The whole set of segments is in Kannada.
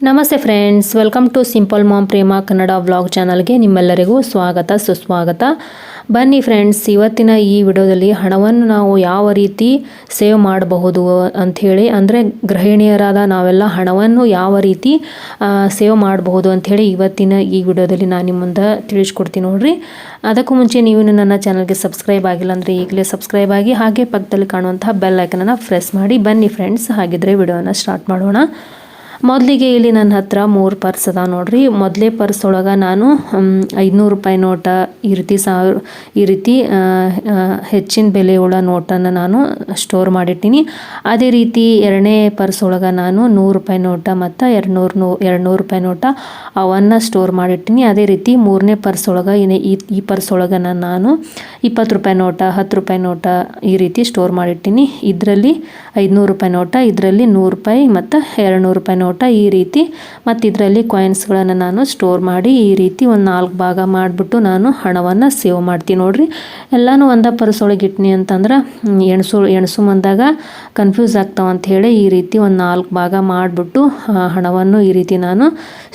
ನಮಸ್ತೆ friends, welcome to simple mom Prema Kannada vlog ಚಾನಲ್ಗೆ ನಿಮ್ಮೆಲ್ಲರಿಗೂ ಸ್ವಾಗತ ಸುಸ್ವಾಗತ. ಬನ್ನಿ ಫ್ರೆಂಡ್ಸ್, ಇವತ್ತಿನ ಈ ವಿಡಿಯೋದಲ್ಲಿ ಹಣವನ್ನು ನಾವು ಯಾವ ರೀತಿ ಸೇವ್ ಮಾಡಬಹುದು ಅಂಥೇಳಿ, ಅಂದರೆ ಗೃಹಿಣಿಯರಾದ ನಾವೆಲ್ಲ ಹಣವನ್ನು ಯಾವ ರೀತಿ ಸೇವ್ ಮಾಡಬಹುದು ಅಂಥೇಳಿ ಇವತ್ತಿನ ಈ ವಿಡಿಯೋದಲ್ಲಿ ನಾನು ನಿಮ್ಮ ಮುಂದೆ ತಿಳಿಸ್ಕೊಡ್ತೀನಿ ನೋಡ್ರಿ. ಅದಕ್ಕೂ ಮುಂಚೆ ನೀವು ನನ್ನ ಚಾನಲ್ಗೆ ಸಬ್ಸ್ಕ್ರೈಬ್ ಆಗಿಲ್ಲ ಅಂದರೆ ಈಗಲೇ ಸಬ್ಸ್ಕ್ರೈಬ್ ಆಗಿ, ಹಾಗೆ ಪಕ್ಕದಲ್ಲಿ ಕಾಣುವಂತಹ ಬೆಲ್ ಐಕನನ್ನು ಪ್ರೆಸ್ ಮಾಡಿ. ಬನ್ನಿ ಫ್ರೆಂಡ್ಸ್, ಹಾಗಿದ್ರೆ ವಿಡಿಯೋನ ಸ್ಟಾರ್ಟ್ ಮಾಡೋಣ. ಮೊದಲಿಗೆ ಇಲ್ಲಿ ನನ್ನ ಹತ್ರ 3 ಪರ್ಸ್ ಅದಾವ ನೋಡ್ರಿ. ಮೊದಲೇ ಪರ್ಸ್ ಒಳಗೆ ನಾನು 500 ರೂಪಾಯಿ ನೋಟ ಈ ರೀತಿ ಹೆಚ್ಚಿನ ಬೆಲೆಯುಳ್ಳ ನೋಟನ್ನು ನಾನು ಸ್ಟೋರ್ ಮಾಡಿಟ್ಟಿನಿ. ಅದೇ ರೀತಿ ಎರಡನೇ ಪರ್ಸ್ ಒಳಗೆ ನಾನು 100 ರೂಪಾಯಿ ನೋಟ ಮತ್ತು 200 ರೂಪಾಯಿ ನೋಟ ಅವನ್ನು ಸ್ಟೋರ್ ಮಾಡಿಟ್ಟಿನಿ. ಅದೇ ರೀತಿ ಮೂರನೇ ಪರ್ಸ್ ಒಳಗೆ ಈ ಪರ್ಸ್ ಒಳಗೆ ನಾನು 20 ರೂಪಾಯಿ ನೋಟ, 10 ರೂಪಾಯಿ ನೋಟ ಈ ರೀತಿ ಸ್ಟೋರ್ ಮಾಡಿಟ್ಟಿನಿ. ಇದರಲ್ಲಿ 500 ರೂಪಾಯಿ ನೋಟ, ಇದರಲ್ಲಿ 100 ರೂಪಾಯಿ ಮತ್ತು 200 ರೂಪಾಯಿ ನೋಟ ಈ ರೀತಿ, ಮತ್ತು ಇದರಲ್ಲಿ ಕಾಯಿನ್ಸ್ಗಳನ್ನು ನಾನು ಸ್ಟೋರ್ ಮಾಡಿ ಈ ರೀತಿ ಒಂದು 4 ಭಾಗ ಮಾಡಿಬಿಟ್ಟು ನಾನು ಹಣವನ್ನು ಸೇವ್ ಮಾಡ್ತೀನಿ ನೋಡ್ರಿ. ಎಲ್ಲನೂ ಒಂದೇ ಪರ್ಸ್ ಒಳಗೆ ಇಟ್ನಿ ಅಂತಂದ್ರೆ ಎಣಸು ಮಂದಾಗ ಕನ್ಫ್ಯೂಸ್ ಆಗ್ತಾವ ಅಂಥೇಳಿ ಈ ರೀತಿ ಒಂದು 4 ಭಾಗ ಮಾಡಿಬಿಟ್ಟು ಹಣವನ್ನು ಈ ರೀತಿ ನಾನು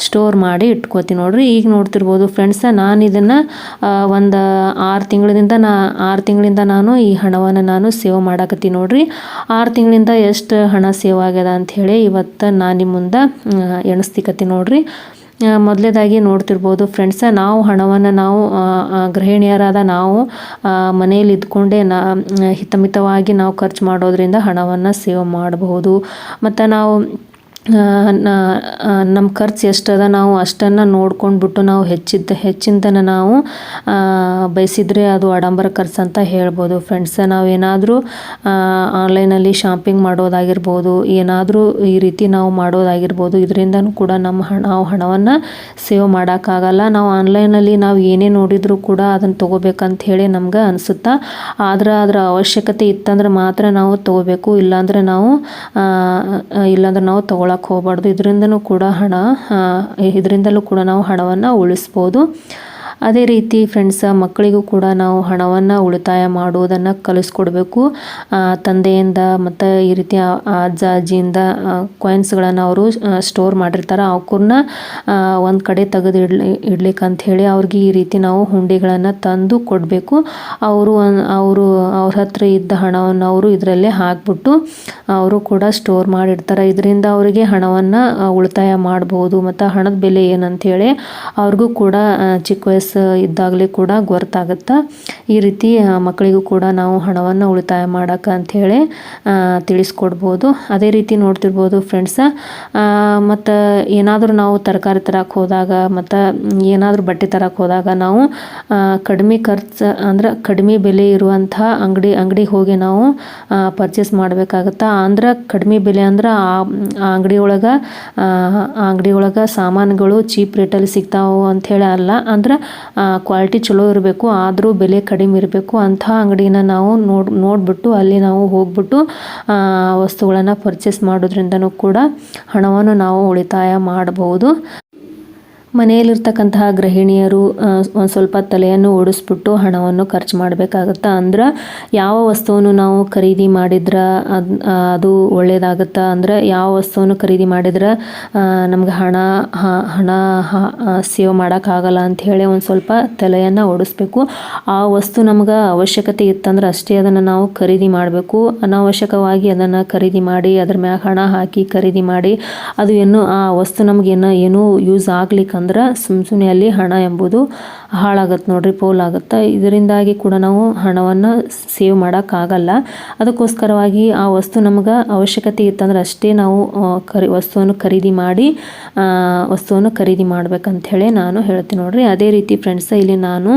ಸ್ಟೋರ್ ಮಾಡಿ ಇಟ್ಕೋತೀನಿ ನೋಡ್ರಿ. ಈಗ ನೋಡ್ತಿರ್ಬೋದು ಫ್ರೆಂಡ್ಸ್, ನಾನು ಇದನ್ನು ಒಂದು 6 ತಿಂಗಳಿಂದ ನಾನು ಈ ಹಣವನ್ನು ನಾನು ಸೇವ್ ಮಾಡಾಕತ್ತೀನಿ ನೋಡ್ರಿ. 6 ತಿಂಗಳಿಂದ ಎಷ್ಟು ಹಣ ಸೇವ್ ಆಗ್ಯದ ಅಂಥೇಳಿ ಇವತ್ತು ನಾನು ನಿಮ್ಮ ಮುಂದೆ ಎಣಿಸ್ತಿಕತ್ತೀನಿ ನೋಡ್ರಿ. ಮೊದಲೇದಾಗಿ ನೋಡ್ತಿರ್ಬೋದು ಫ್ರೆಂಡ್ಸ್, ನಾವು ಹಣವನ್ನು ನಾವು ಗೃಹಿಣಿಯರಾದ ನಾವು ಮನೆಯಲ್ಲಿ ಇದ್ಕೊಂಡೇ ಹಿತಮಿತವಾಗಿ ನಾವು ಖರ್ಚು ಮಾಡೋದ್ರಿಂದ ಹಣವನ್ನು ಸೇವ್ ಮಾಡಬಹುದು. ಮತ್ತು ನಾವು ನಮ್ಮ ಖರ್ಚು ಎಷ್ಟದ ನಾವು ಅಷ್ಟನ್ನು ನೋಡ್ಕೊಂಡ್ಬಿಟ್ಟು ನಾವು ಹೆಚ್ಚಿಂದನ್ನು ನಾವು ಬಯಸಿದರೆ ಅದು ಆಡಂಬರ ಖರ್ಚು ಅಂತ ಹೇಳ್ಬೋದು ಫ್ರೆಂಡ್ಸ್. ನಾವೇನಾದರೂ ಆನ್ಲೈನಲ್ಲಿ ಶಾಪಿಂಗ್ ಮಾಡೋದಾಗಿರ್ಬೋದು, ಏನಾದರೂ ಈ ರೀತಿ ನಾವು ಮಾಡೋದಾಗಿರ್ಬೋದು, ಇದರಿಂದನೂ ಕೂಡ ನಾವು ಹಣವನ್ನು ಸೇವ್ ಮಾಡೋಕ್ಕಾಗಲ್ಲ. ನಾವು ಆನ್ಲೈನಲ್ಲಿ ನಾವು ಏನೇ ನೋಡಿದರೂ ಕೂಡ ಅದನ್ನು ತೊಗೋಬೇಕಂತ ಹೇಳಿ ನಮ್ಗೆ ಅನಿಸುತ್ತಾ, ಆದ್ರೆ ಅದರ ಅವಶ್ಯಕತೆ ಇತ್ತಂದ್ರೆ ಮಾತ್ರ ನಾವು ತೊಗೋಬೇಕು, ಇಲ್ಲಾಂದ್ರೆ ನಾವು ತೊಗೊಳಕ್ಕೆ ಹೋಗಬಾರ್ದು. ಇದರಿಂದಲೂ ಕೂಡ ನಾವು ಹಣವನ್ನು ಉಳಿಸ್ಬೋದು. ಅದೇ ರೀತಿ ಫ್ರೆಂಡ್ಸ್, ಮಕ್ಕಳಿಗೂ ಕೂಡ ನಾವು ಹಣವನ್ನು ಉಳಿತಾಯ ಮಾಡುವುದನ್ನು ಕಲಿಸ್ಕೊಡ್ಬೇಕು. ತಂದೆಯಿಂದ ಮತ್ತು ಈ ರೀತಿ ಅಜ್ಜ ಅಜ್ಜಿಯಿಂದ ಕಾಯಿನ್ಸ್ಗಳನ್ನು ಅವರು ಸ್ಟೋರ್ ಮಾಡಿರ್ತಾರೆ, ಅವಕ್ಕನ್ನ ಒಂದು ಕಡೆ ತೆಗೆದು ಇಡ್ಲಿಕ್ಕೆ ಅಂಥೇಳಿ ಅವ್ರಿಗೆ ಈ ರೀತಿ ನಾವು ಹುಂಡಿಗಳನ್ನು ತಂದು ಕೊಡಬೇಕು. ಅವ್ರ ಹತ್ರ ಇದ್ದ ಹಣವನ್ನು ಅವರು ಇದರಲ್ಲೇ ಹಾಕ್ಬಿಟ್ಟು ಅವರು ಕೂಡ ಸ್ಟೋರ್ ಮಾಡಿರ್ತಾರೆ. ಇದರಿಂದ ಅವರಿಗೆ ಹಣವನ್ನು ಉಳಿತಾಯ ಮಾಡ್ಬೋದು. ಮತ್ತು ಹಣದ ಬೆಲೆ ಏನಂಥೇಳಿ ಅವ್ರಿಗೂ ಕೂಡ ಚಿಕ್ಕ ವಯಸ್ಸು ಇದ್ದಾಗಲೇ ಕೂಡ ಗೊತ್ತಾಗುತ್ತೆ. ಈ ರೀತಿ ಮಕ್ಕಳಿಗೂ ಕೂಡ ನಾವು ಹಣವನ್ನು ಉಳಿತಾಯ ಮಾಡೋಕೆ ಅಂಥೇಳಿ ತಿಳಿಸ್ಕೊಡ್ಬೋದು. ಅದೇ ರೀತಿ ನೋಡ್ತಿರ್ಬೋದು ಫ್ರೆಂಡ್ಸ್, ಮತ್ತು ಏನಾದರೂ ನಾವು ತರಕಾರಿ ತರಕ್ಕೆ ಹೋದಾಗ ಮತ್ತು ಏನಾದರೂ ಬಟ್ಟೆ ತರಕ್ಕೆ ಹೋದಾಗ ನಾವು ಕಡಿಮೆ ಖರ್ಚು ಅಂದ್ರೆ ಕಡಿಮೆ ಬೆಲೆ ಇರುವಂಥ ಅಂಗಡಿಗೆ ಹೋಗಿ ನಾವು ಪರ್ಚೇಸ್ ಮಾಡಬೇಕಾಗತ್ತೆ. ಅಂದ್ರೆ ಕಡಿಮೆ ಬೆಲೆ ಅಂದ್ರೆ ಆ ಅಂಗಡಿ ಒಳಗೆ ಸಾಮಾನುಗಳು ಚೀಪ್ ರೇಟಲ್ಲಿ ಸಿಗ್ತಾವೆ ಅಂಥೇಳಿ ಅಲ್ಲ, ಅಂದ್ರೆ ಕ್ವಾಲಿಟಿ ಚಲೋ ಇರಬೇಕು, ಆದರೂ ಬೆಲೆ ಕಡಿಮೆ ಇರಬೇಕು. ಅಂಥ ಅಂಗಡಿನ ನಾವು ನೋಡಿಬಿಟ್ಟು ಅಲ್ಲಿ ನಾವು ಹೋಗ್ಬಿಟ್ಟು ವಸ್ತುಗಳನ್ನು ಪರ್ಚೇಸ್ ಮಾಡೋದ್ರಿಂದನೂ ಕೂಡ ಹಣವನ್ನು ನಾವು ಉಳಿತಾಯ ಮಾಡಬಹುದು. ಮನೆಯಲ್ಲಿರ್ತಕ್ಕಂತಹ ಗೃಹಿಣಿಯರು ಒಂದು ಸ್ವಲ್ಪ ತಲೆಯನ್ನು ಓಡಿಸ್ಬಿಟ್ಟು ಹಣವನ್ನು ಖರ್ಚು ಮಾಡಬೇಕಾಗತ್ತೆ. ಅಂದ್ರೆ ಯಾವ ವಸ್ತುವನ್ನು ನಾವು ಖರೀದಿ ಮಾಡಿದ್ರೆ ಅದು ಒಳ್ಳೆಯದಾಗುತ್ತೆ, ಅಂದ್ರೆ ಯಾವ ವಸ್ತುವನ್ನು ಖರೀದಿ ಮಾಡಿದ್ರೆ ನಮ್ಗೆ ಹಣ ಸೇವ್ ಮಾಡೋಕ್ಕಾಗಲ್ಲ ಅಂಥೇಳಿ ಒಂದು ಸ್ವಲ್ಪ ತಲೆಯನ್ನು ಓಡಿಸ್ಬೇಕು. ಆ ವಸ್ತು ನಮ್ಗೆ ಅವಶ್ಯಕತೆ ಇತ್ತಂದ್ರೆ ಅಷ್ಟೇ ಅದನ್ನು ನಾವು ಖರೀದಿ ಮಾಡಬೇಕು. ಅನಾವಶ್ಯಕವಾಗಿ ಅದನ್ನು ಖರೀದಿ ಮಾಡಿ ಅದ್ರ ಮ್ಯಾಗ ಹಣ ಹಾಕಿ ಖರೀದಿ ಮಾಡಿ ಅದು ಆ ವಸ್ತು ನಮ್ಗೆ ಏನೂ ಯೂಸ್ ಆಗ್ಲಿಕ್ಕೆ ಸುಮ್ಮನೆ ಅಲ್ಲಿ ಹಣ ಎಂಬುದು ಹಾಳಾಗುತ್ತೆ ನೋಡ್ರಿ, ಪೋಲಾಗುತ್ತೆ. ಇದರಿಂದಾಗಿ ಕೂಡ ನಾವು ಹಣವನ್ನು ಸೇವ್ ಮಾಡೋಕ್ಕಾಗಲ್ಲ. ಅದಕ್ಕೋಸ್ಕರವಾಗಿ ಆ ವಸ್ತು ನಮ್ಗೆ ಅವಶ್ಯಕತೆ ಇತ್ತಂದ್ರೆ ಅಷ್ಟೇ ನಾವು ವಸ್ತುವನ್ನು ಖರೀದಿ ಮಾಡ್ಬೇಕಂಥೇಳಿ ನಾನು ಹೇಳ್ತೀನಿ ನೋಡ್ರಿ. ಅದೇ ರೀತಿ ಫ್ರೆಂಡ್ಸ್, ಇಲ್ಲಿ ನಾನು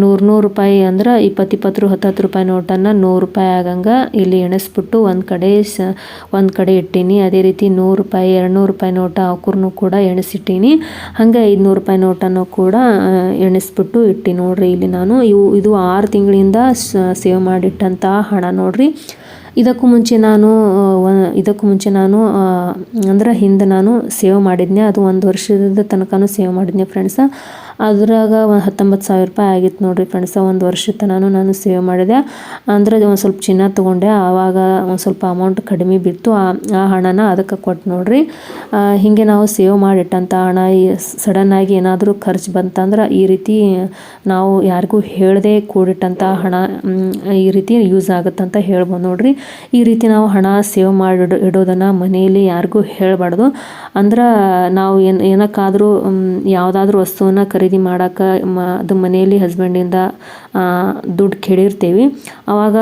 100 ರೂಪಾಯಿ ಅಂದ್ರೆ 20 10 ರೂಪಾಯಿ ನೋಟನ್ನು 100 ರೂಪಾಯಿ ಆಗಂಗೆ ಇಲ್ಲಿ ಎಣಿಸ್ಬಿಟ್ಟು ಒಂದು ಕಡೆ ಇಟ್ಟೀನಿ. ಅದೇ ರೀತಿ 100 ರೂಪಾಯಿ 200 ರೂಪಾಯಿ ನೋಟ ಅವಕ್ಕೂ ಕೂಡ ಎಣಿಸಿಟ್ಟೀನಿ. ಹಾಗೆ 500 ರೂಪಾಯಿ ನೋಟನ್ನು ಕೂಡ ಎಣಿಸ್ಬಿಟ್ಟು ಇಟ್ಟು ನೋಡ್ರಿ. ಇಲ್ಲಿ ನಾನು ಇದು 6 ತಿಂಗಳಿಂದ ಸೇವ್ ಮಾಡಿಟ್ಟಂಥ ಹಣ ನೋಡ್ರಿ. ಇದಕ್ಕೂ ಮುಂಚೆ ನಾನು ಅಂದ್ರೆ ಹಿಂದೆ ನಾನು ಸೇವ್ ಮಾಡಿದ್ನೆ, ಅದು 1 ವರ್ಷದ ತನಕನೂ ಸೇವ್ ಮಾಡಿದ್ನೆ ಫ್ರೆಂಡ್ಸ್. ಅದ್ರಾಗ ಒಂದು 19,000 ರೂಪಾಯಿ ಆಗಿತ್ತು ನೋಡಿರಿ ಫ್ರೆಂಡ್ಸ. ಒಂದು ವರ್ಷದ ತನಕ ನಾನು ಸೇವ್ ಮಾಡಿದೆ. ಅಂದರೆ ಒಂದು ಸ್ವಲ್ಪ ಚಿನ್ನ ತೊಗೊಂಡೆ, ಆವಾಗ ಒಂದು ಸ್ವಲ್ಪ ಅಮೌಂಟ್ ಕಡಿಮೆ ಬಿತ್ತು. ಆ ಹಣನ ಅದಕ್ಕೆ ಕೊಟ್ಟು ನೋಡಿರಿ. ಹೀಗೆ ನಾವು ಸೇವ್ ಮಾಡಿಟ್ಟಂಥ ಹಣ ಸಡನ್ನಾಗಿ ಏನಾದರೂ ಖರ್ಚು ಬಂತಂದ್ರೆ ಈ ರೀತಿ ನಾವು ಯಾರಿಗೂ ಹೇಳದೆ ಕೂಡಿಟ್ಟಂಥ ಹಣ ಈ ರೀತಿ ಯೂಸ್ ಆಗುತ್ತಂತ ಹೇಳ್ಬೋದು ನೋಡಿರಿ. ಈ ರೀತಿ ನಾವು ಹಣ ಸೇವ್ ಮಾಡಿ ಇಡೋದನ್ನು ಮನೆಯಲ್ಲಿ ಯಾರಿಗೂ ಹೇಳಬಾರ್ದು. ಅಂದ್ರೆ ನಾವು ಏನಕ್ಕಾದರೂ ಯಾವುದಾದ್ರೂ ವಸ್ತುವನ್ನು ಖರೀದಿ ಮಾಡೋಕೆ ಅದು ಮನೆಯಲ್ಲಿ ಹಸ್ಬೆಂಡಿಂದ ದುಡ್ಡು ಕೇಳಿರ್ತೀವಿ. ಆವಾಗ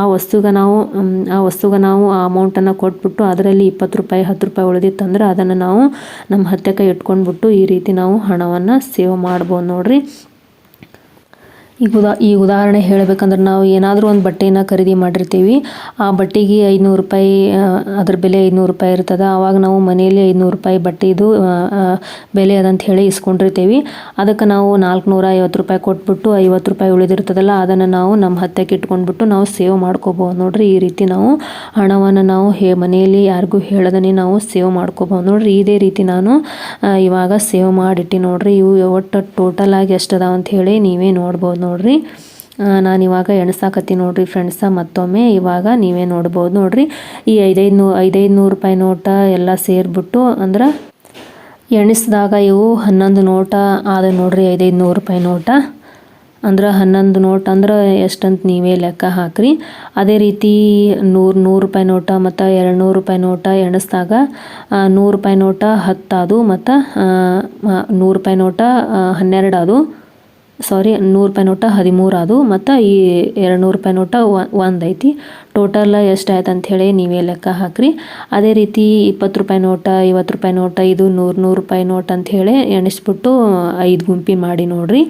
ಆ ವಸ್ತುಗೆ ನಾವು ಆ ಅಮೌಂಟನ್ನು ಕೊಟ್ಬಿಟ್ಟು ಅದರಲ್ಲಿ 20 ರೂಪಾಯಿ 10 ರೂಪಾಯಿ ಉಳಿದಿತ್ತಂದ್ರೆ ಅದನ್ನು ನಾವು ನಮ್ಮ ಹತ್ತಿರ ಇಟ್ಕೊಂಡ್ಬಿಟ್ಟು ಈ ರೀತಿ ನಾವು ಹಣವನ್ನು ಸೇವ್ ಮಾಡ್ಬೋದು ನೋಡಿರಿ. ಈ ಉದಾಹರಣೆ ಹೇಳಬೇಕಂದ್ರೆ ನಾವು ಏನಾದರೂ ಒಂದು ಬಟ್ಟೆನ ಖರೀದಿ ಮಾಡಿರ್ತೀವಿ. ಆ ಬಟ್ಟೆಗೆ 500 ರೂಪಾಯಿ ಅದ್ರ ಬೆಲೆ 500 ರೂಪಾಯಿ ಇರ್ತದೆ. ಆವಾಗ ನಾವು ಮನೆಯಲ್ಲಿ 500 ರೂಪಾಯಿ ಬಟ್ಟೆದು ಬೆಲೆ ಅದಂತ ಹೇಳಿ ಇಸ್ಕೊಂಡಿರ್ತೀವಿ. ಅದಕ್ಕೆ ನಾವು 450 ರೂಪಾಯಿ ಕೊಟ್ಬಿಟ್ಟು 50 ರೂಪಾಯಿ ಉಳಿದಿರ್ತದಲ್ಲ ಅದನ್ನು ನಾವು ನಮ್ಮ ಹತ್ತಿರಕ್ಕೆ ಇಟ್ಕೊಂಡ್ಬಿಟ್ಟು ನಾವು ಸೇವ್ ಮಾಡ್ಕೋಬೋದು ನೋಡಿರಿ. ಈ ರೀತಿ ನಾವು ಹಣವನ್ನು ನಾವು ಮನೆಯಲ್ಲಿ ಯಾರಿಗೂ ಹೇಳದೇ ನಾವು ಸೇವ್ ಮಾಡ್ಕೋಬೋದು ನೋಡಿರಿ. ಇದೇ ರೀತಿ ನಾನು ಇವಾಗ ಸೇವ್ ಮಾಡಿಟ್ಟು ನೋಡಿರಿ. ಇವು ಒಟ್ಟು ಟೋಟಲ್ ಆಗಿ ಎಷ್ಟದಾವ ಅಂತ ಹೇಳಿ ನೀವೇ ನೋಡ್ಬೋದು ನೋಡ್ರಿ. ನಾನು ಇವಾಗ ಎಣ್ಸಾಕತ್ತೀನಿ ನೋಡ್ರಿ ಫ್ರೆಂಡ್ಸ. ಮತ್ತೊಮ್ಮೆ ಇವಾಗ ನೀವೇ ನೋಡ್ಬೋದು ನೋಡ್ರಿ. ಈ 500 ರೂಪಾಯಿ ನೋಟ ಎಲ್ಲ ಸೇರಿಬಿಟ್ಟು ಅಂದ್ರೆ ಎಣಿಸಿದಾಗ ಇವು 11 ನೋಟ ಆದ ನೋಡ್ರಿ. 500 ರೂಪಾಯಿ ನೋಟ ಅಂದ್ರೆ 11 ನೋಟ್ ಅಂದ್ರೆ ಎಷ್ಟಂತ ನೀವೇ ಲೆಕ್ಕ ಹಾಕ್ರಿ. ಅದೇ ರೀತಿ 100 ರೂಪಾಯಿ ನೋಟ ಮತ್ತು 200 ರೂಪಾಯಿ ನೋಟ ಎಣಿಸಿದಾಗ 100 ರೂಪಾಯಿ ನೋಟ 10 ಅದು ಮತ್ತು 100 ರೂಪಾಯಿ ನೋಟ 12 ಅದು. 100 ರೂಪಾಯಿ ನೋಟ 13 ಅದು ಮತ್ತು ಈ 200 ರೂಪಾಯಿ ನೋಟ 1 ಐತಿ. ಟೋಟಲ್ ಎಷ್ಟು ಆಯ್ತು ಅಂಥೇಳಿ ನೀವೇ ಲೆಕ್ಕ ಹಾಕ್ರಿ. ಅದೇ ರೀತಿ 20 ರೂಪಾಯಿ ನೋಟ 50 ರೂಪಾಯಿ ನೋಟ ಇದು 100 ರೂಪಾಯಿ ನೋಟ್ ಅಂಥೇಳಿ ಎಣಿಸ್ಬಿಟ್ಟು 5 ಗುಂಪಿ ಮಾಡಿ ನೋಡಿರಿ.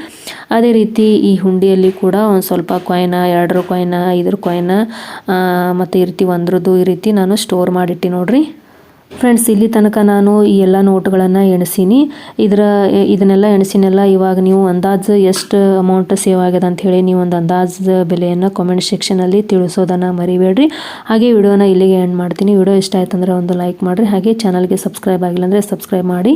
ಅದೇ ರೀತಿ ಈ ಹುಂಡಿಯಲ್ಲಿ ಕೂಡ ಒಂದು ಸ್ವಲ್ಪ ಕಾಯಿನ 2 ಕಾಯಿನ 5 ಕಾಯಿನ ಮತ್ತು ಈ ರೀತಿ 1 ಈ ರೀತಿ ನಾನು ಸ್ಟೋರ್ ಮಾಡಿಟ್ಟು ನೋಡಿರಿ. ಫ್ರೆಂಡ್ಸ್, ಇಲ್ಲಿ ತನಕ ನಾನು ಈ ಎಲ್ಲ ನೋಟುಗಳನ್ನು ಎಣಿಸೀನಿ. ಇದನ್ನೆಲ್ಲ ಎಣಿಸಿನೆಲ್ಲ. ಇವಾಗ ನೀವು ಅಂದಾಜು ಎಷ್ಟು ಅಮೌಂಟ್ ಸೇವ್ ಆಗಿದೆ ಅಂತ ಹೇಳಿ ನೀವು ಒಂದು ಅಂದಾಜು ಬೆಲೆಯನ್ನು ಕಾಮೆಂಟ್ ಸೆಕ್ಷನಲ್ಲಿ ತಿಳಿಸೋದನ್ನು ಮರಿಬೇಡ್ರಿ. ಹಾಗೆ ವಿಡಿಯೋನ ಇಲ್ಲಿಗೆ ಎಂಡ್ ಮಾಡ್ತೀನಿ. ವಿಡಿಯೋ ಇಷ್ಟ ಆಯ್ತು ಅಂದರೆ ಒಂದು ಲೈಕ್ ಮಾಡಿರಿ. ಹಾಗೆ ಚಾನಲ್ಗೆ ಸಬ್ಸ್ಕ್ರೈಬ್ ಆಗಿಲ್ಲ ಅಂದರೆ ಸಬ್ಸ್ಕ್ರೈಬ್ ಮಾಡಿ.